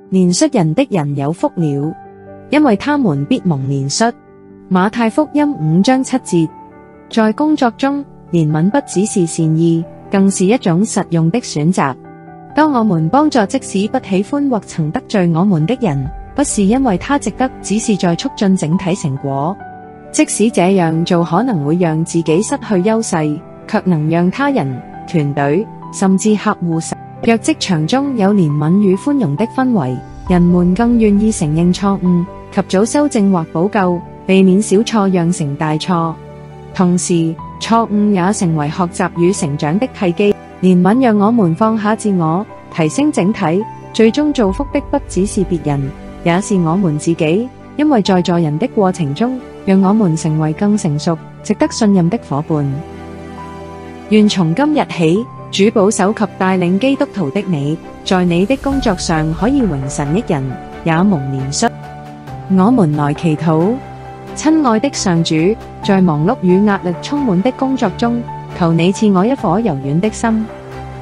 憐恤人的人有福了，因為他們必蒙憐恤。馬太福音5章7節。在工作中，憐憫不只是善意，更是一種實用的選擇。當我們幫助即使不喜歡或曾得罪我們的人，不是因為他值得，只是在促進整體成果。即使這樣做可能會讓自己失去優勢，卻能讓他人、團隊甚至客戶受益。若職場中有憐憫與寬容的氛圍，人們更願意承認錯誤，及早修正或補救，避免小錯釀成大錯。同時，錯誤也成為學習與成長的契機。憐憫讓我們放下自我，提升整體，最終造福的不只是別人，也是我們自己。因為在助人的過程中，讓我們成為更成熟、值得信任的夥伴。願從今日起，主保守及帶領基督徒的你，在你的工作上可以榮神益人，也蒙憐恤。我們來祈禱。親愛的上主，在忙碌與壓力充滿的工作中，求你賜我一顆柔軟的心。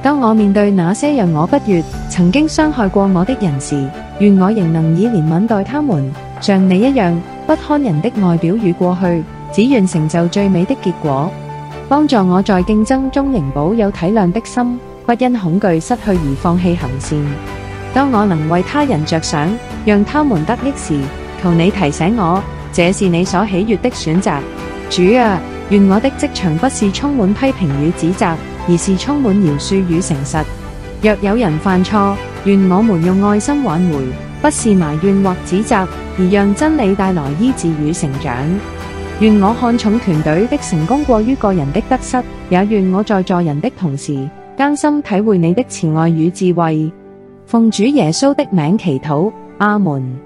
當我面對那些讓我不悅、曾經傷害過我的人時，願我仍能以憐憫待他們，像你一樣，不看人的外表與過去，只願成就最美的結果。幫助我在競爭中仍保有體諒的心，不因恐懼失去而放棄行善。當我能為他人着想，讓他們得益時，求你提醒我，這是你所喜悅的選擇。主啊，願我的職場不是充滿批評與指責，而是充滿饒恕與誠實。若有人犯錯，願我們用愛心挽回，不是埋怨或指責，而讓真理帶來醫治與成長。願我看重團隊的成功過於個人的得失，也願我在助人的同時，更深體會你的慈愛與智慧。奉主耶穌的名祈禱，阿門。